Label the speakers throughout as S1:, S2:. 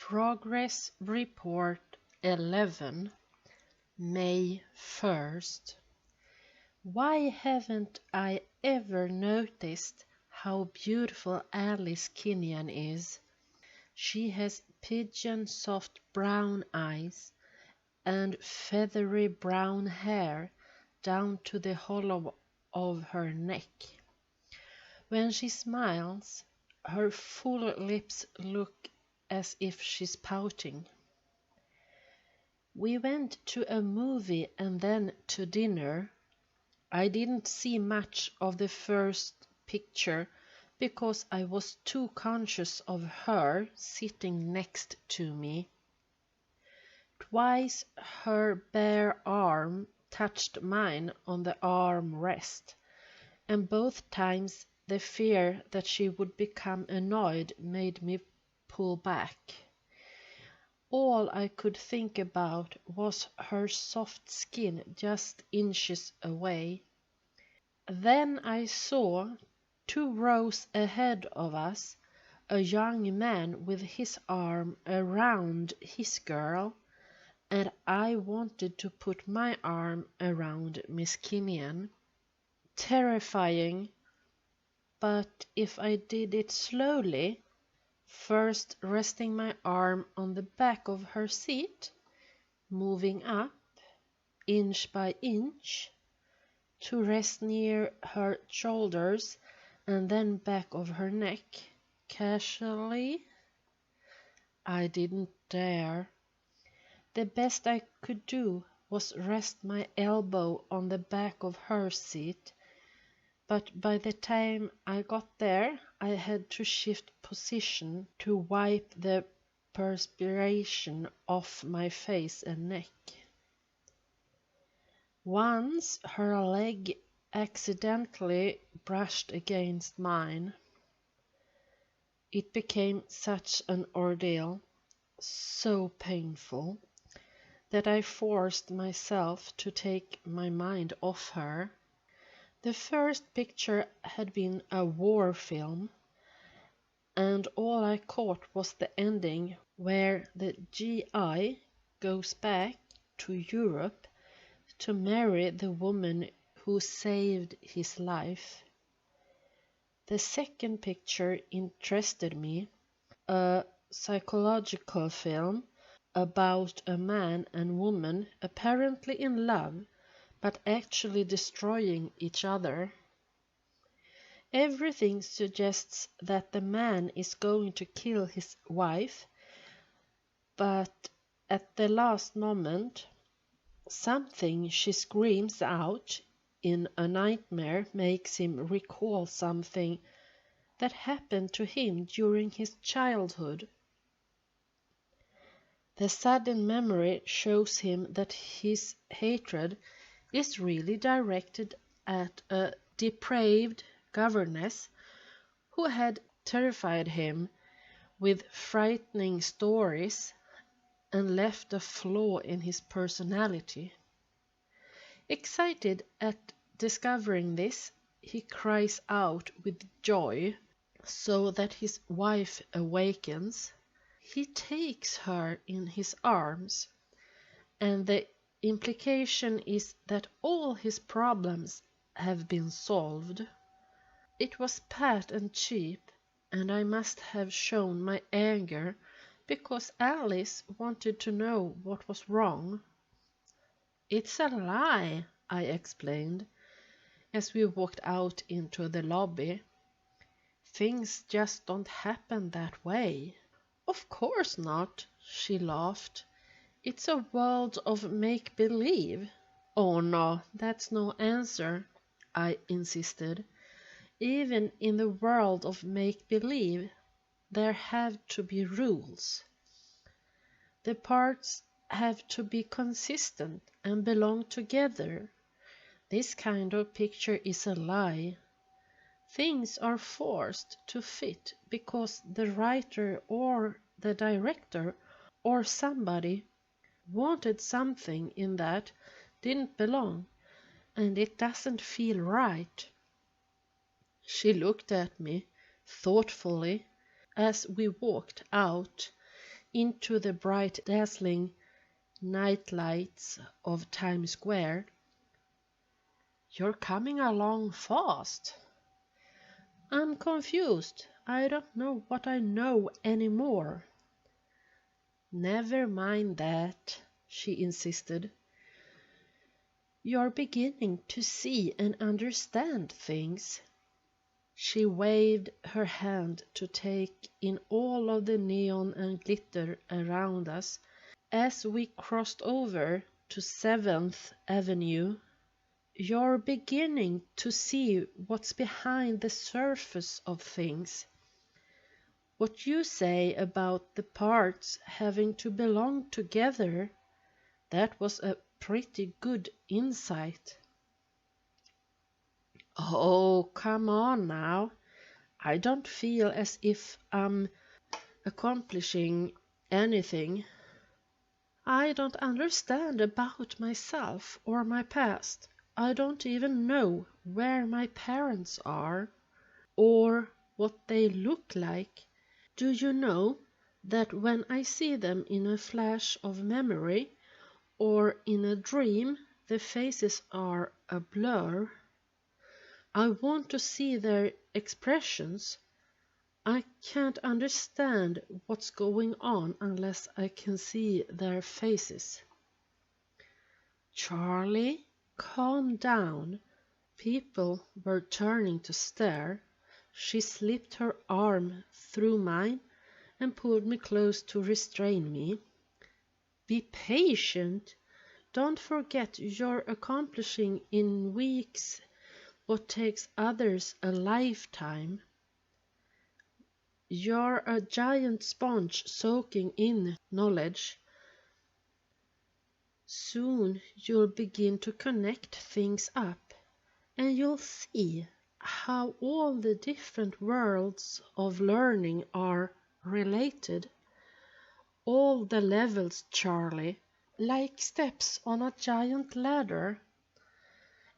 S1: Progress Report 11, May 1st. Why haven't I ever noticed how beautiful Alice Kinnian is? She has pigeon soft brown eyes and feathery brown hair down to the hollow of her neck. When she smiles, her full lips look as if she's pouting. We went to a movie and then to dinner. I didn't see much of the first picture because I was too conscious of her sitting next to me. Twice her bare arm touched mine on the armrest, and both times the fear that she would become annoyed made me pull back. All I could think about was her soft skin just inches away. Then I saw, 2 rows ahead of us, a young man with his arm around his girl, and I wanted to put my arm around Miss Kinnian. Terrifying, but if I did it slowly, first resting my arm on the back of her seat, moving up, inch by inch, to rest near her shoulders and then back of her neck, casually. I didn't dare. The best I could do was rest my elbow on the back of her seat, but by the time I got there, I had to shift position to wipe the perspiration off my face and neck. Once her leg accidentally brushed against mine. It became such an ordeal, so painful, that I forced myself to take my mind off her. The first picture had been a war film, and all I caught was the ending where the GI goes back to Europe to marry the woman who saved his life. The second picture interested me, a psychological film about a man and woman apparently in love, but actually destroying each other. Everything suggests that the man is going to kill his wife, but at the last moment, something she screams out in a nightmare makes him recall something that happened to him during his childhood. The sudden memory shows him that his hatred is really directed at a depraved governess who had terrified him with frightening stories and left a flaw in his personality. Excited at discovering this, he cries out with joy so that his wife awakens. He takes her in his arms, and the implication is that all his problems have been solved. It was pat and cheap, and I must have shown my anger because Alice wanted to know what was wrong. "It's a lie," I explained as we walked out into the lobby. "Things just don't happen that way." "Of course not," she laughed. "It's a world of make-believe." "Oh no, that's no answer," I insisted. "Even in the world of make-believe, there have to be rules. The parts have to be consistent and belong together. This kind of picture is a lie. Things are forced to fit because the writer or the director or somebody wanted something in that didn't belong, and it doesn't feel right." She looked at me thoughtfully as we walked out, into the bright dazzling night lights of Times Square. "You're coming along fast." "I'm confused. I don't know what I know anymore." "Never mind that," she insisted. "You're beginning to see and understand things." She waved her hand to take in all of the neon and glitter around us as we crossed over to 7th Avenue. "You're beginning to see what's behind the surface of things. What you say about the parts having to belong together, that was a pretty good insight." "Oh, come on now. I don't feel as if I'm accomplishing anything. I don't understand about myself or my past. I don't even know where my parents are, or what they look like. Do you know that when I see them in a flash of memory, or in a dream, the faces are a blur? I want to see their expressions. I can't understand what's going on unless I can see their faces." "Charlie, calm down." People were turning to stare. She slipped her arm through mine and pulled me close to restrain me. "Be patient. Don't forget you're accomplishing in weeks what takes others a lifetime. You're a giant sponge soaking in knowledge. Soon you'll begin to connect things up, and you'll see how all the different worlds of learning are related. All the levels, Charlie, like steps on a giant ladder.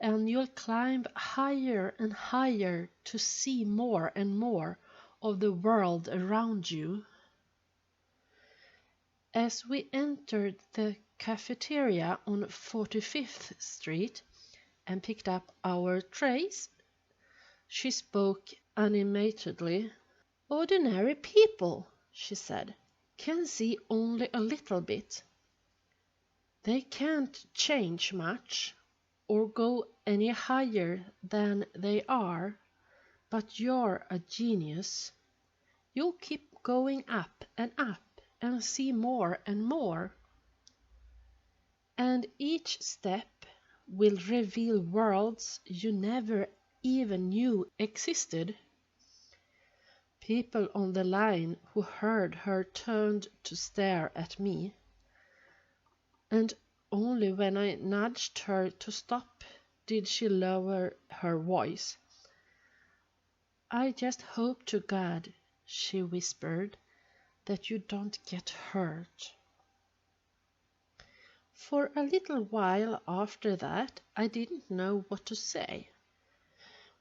S1: And you'll climb higher and higher to see more and more of the world around you." As we entered the cafeteria on 45th Street and picked up our trays, she spoke animatedly. "Ordinary people," she said, "can see only a little bit. They can't change much or go any higher than they are, but you're a genius. You'll keep going up and see more and more. And each step will reveal worlds you never even knew existed." People on the line who heard her turned to stare at me, and only when I nudged her to stop did she lower her voice. "I just hope to God," she whispered, "that you don't get hurt." For a little while after that I didn't know what to say.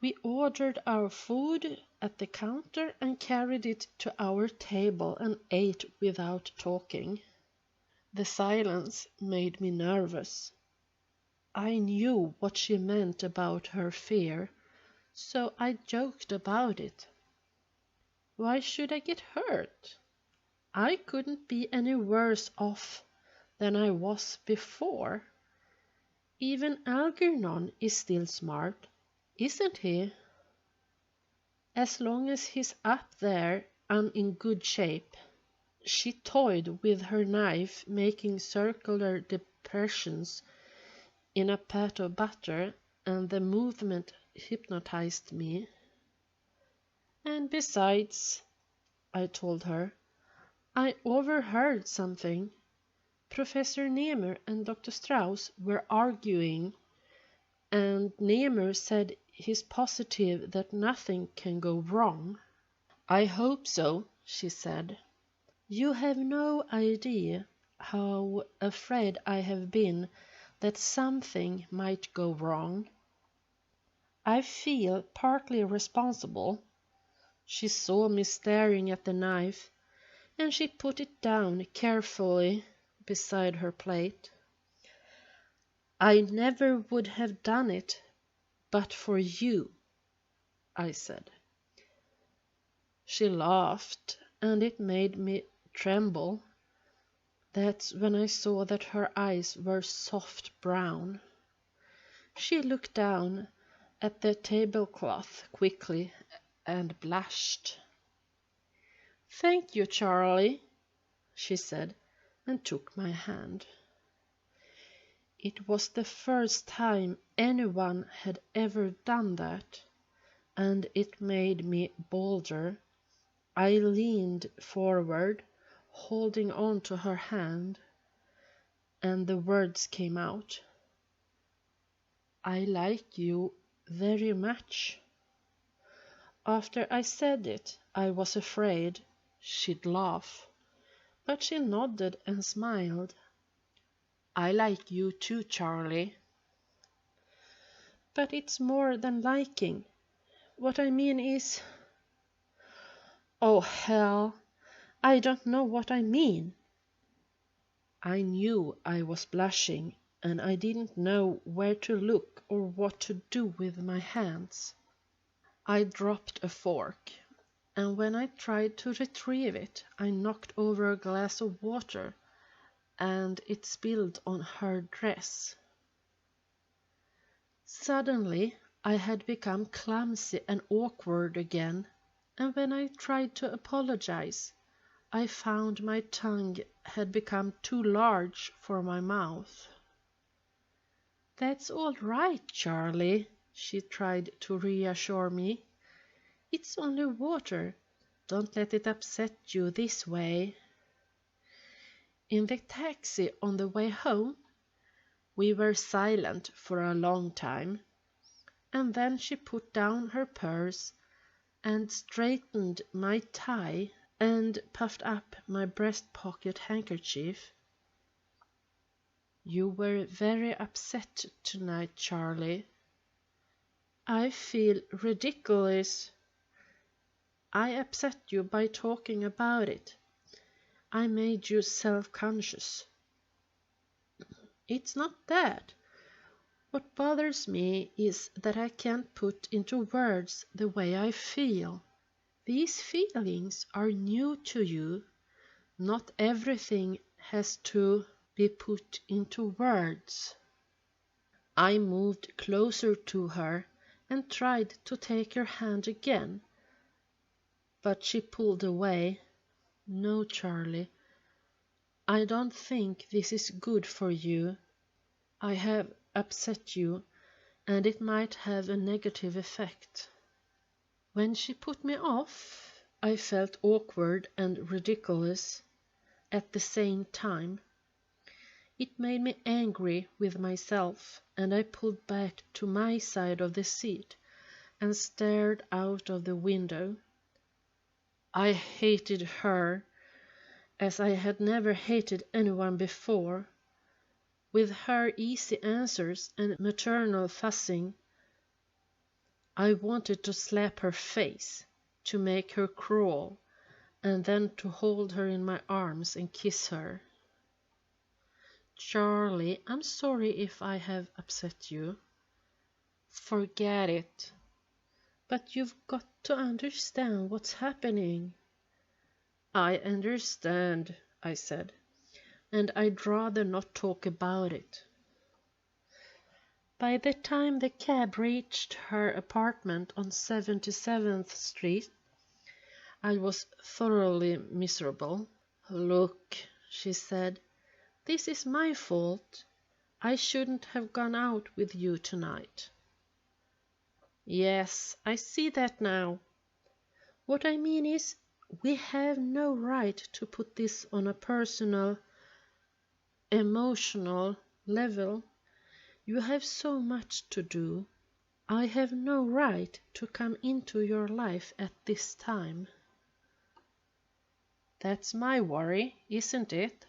S1: We ordered our food at the counter and carried it to our table and ate without talking. The silence made me nervous. I knew what she meant about her fear, so I joked about it. Why should I get hurt? I couldn't be any worse off than I was before. Even Algernon is still smart, isn't he? As long as he's up there, I'm in good shape. She toyed with her knife, making circular depressions in a pat of butter, and the movement hypnotized me. "And besides," I told her, "I overheard something. Professor Nehmer and Dr. Strauss were arguing, and Nehmer said he's positive that nothing can go wrong." "I hope so," she said. "You have no idea how afraid I have been that something might go wrong. I feel partly responsible." She saw me staring at the knife, and she put it down carefully beside her plate. "I never would have done it but for you," I said. She laughed, and it made me tremble. That's when I saw that her eyes were soft brown. She looked down at the tablecloth quickly and blushed. "Thank you, Charlie," she said, and took my hand. It was the first time anyone had ever done that, and it made me bolder. I leaned forward, holding on to her hand, and the words came out. "I like you very much." After I said it, I was afraid she'd laugh, but she nodded and smiled. "I like you too, Charlie." "But it's more than liking. What I mean is—" "Oh, hell, I don't know what I mean." I knew I was blushing, and I didn't know where to look or what to do with my hands. I dropped a fork, and when I tried to retrieve it, I knocked over a glass of water, and it spilled on her dress. Suddenly, I had become clumsy and awkward again, and when I tried to apologize, I found my tongue had become too large for my mouth. "That's all right, Charlie," she tried to reassure me. "It's only water. Don't let it upset you this way." In the taxi on the way home, we were silent for a long time, and then she put down her purse and straightened my tie and puffed up my breast pocket handkerchief. "You were very upset tonight, Charlie." "I feel ridiculous." "I upset you by talking about it. I made you self-conscious." "It's not that. What bothers me is that I can't put into words the way I feel. These feelings are new to you. Not everything has to be put into words." I moved closer to her and tried to take her hand again, but she pulled away. "No, Charlie, I don't think this is good for you. I have upset you, and it might have a negative effect." When she put me off, I felt awkward and ridiculous at the same time. It made me angry with myself, and I pulled back to my side of the seat and stared out of the window. I hated her as I had never hated anyone before. With her easy answers and maternal fussing, I wanted to slap her face, to make her crawl, and then to hold her in my arms and kiss her. "Charlie, I'm sorry if I have upset you." "Forget it." "But you've got to understand what's happening." "I understand," I said, "and I'd rather not talk about it." By the time the cab reached her apartment on 77th Street, I was thoroughly miserable. "Look," she said, "this is my fault. I shouldn't have gone out with you tonight." "Yes, I see that now. What I mean is, we have no right to put this on a personal, emotional level. You have so much to do. I have no right to come into your life at this time." "That's my worry, isn't it?"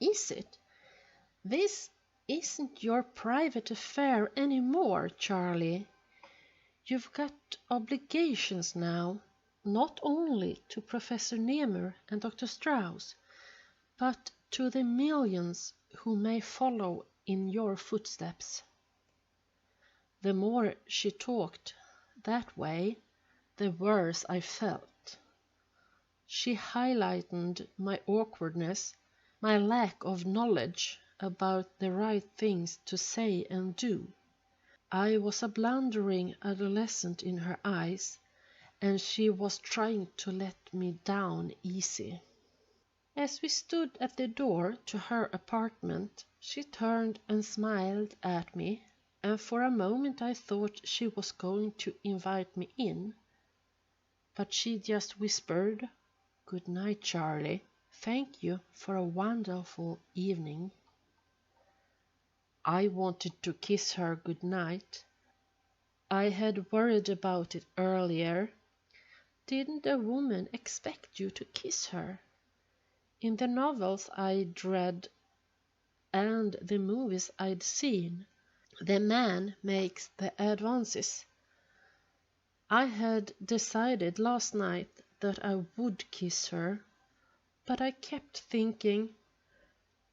S1: "Is it? This isn't your private affair any more, Charlie. You've got obligations now, not only to Professor Nemur and Dr. Strauss, but to the millions who may follow in your footsteps." The more she talked that way, the worse I felt. She highlighted my awkwardness, my lack of knowledge about the right things to say and do. I was a blundering adolescent in her eyes, and she was trying to let me down easy. As we stood at the door to her apartment, she turned and smiled at me, and for a moment I thought she was going to invite me in. But she just whispered, "Good night, Charlie. Thank you for a wonderful evening." I wanted to kiss her good night. I had worried about it earlier. Didn't a woman expect you to kiss her? In the novels I'd read and the movies I'd seen, the man makes the advances. I had decided last night that I would kiss her, but I kept thinking,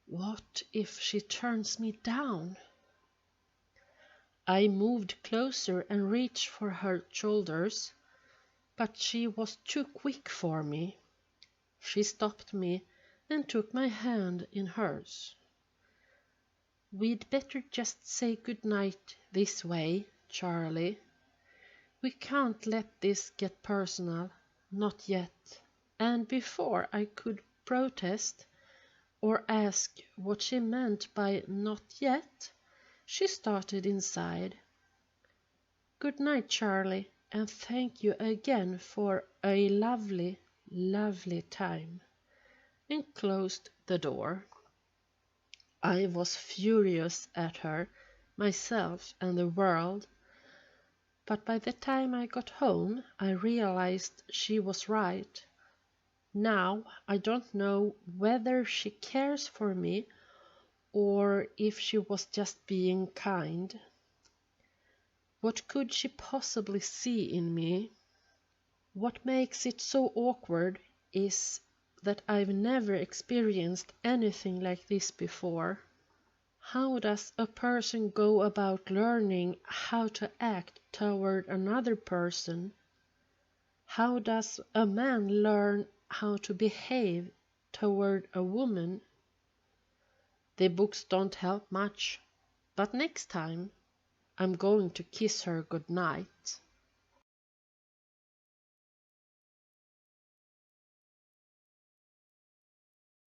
S1: what if she turns me down? I moved closer and reached for her shoulders, but she was too quick for me. She stopped me and took my hand in hers. "We'd better just say good night this way, Charlie. We can't let this get personal, not yet." And before I could protest or ask what she meant by "not yet," she started inside. "Good night, Charlie, and thank you again for a lovely, lovely time," and closed the door. I was furious at her, myself, and the world, but by the time I got home I realized she was right. Now I don't know whether she cares for me or if she was just being kind. What could she possibly see in me? What makes it so awkward is that I've never experienced anything like this before. How does a person go about learning how to act toward another person? How does a man learn how to behave toward a woman? The books don't help much, but next time I'm going to kiss her good night.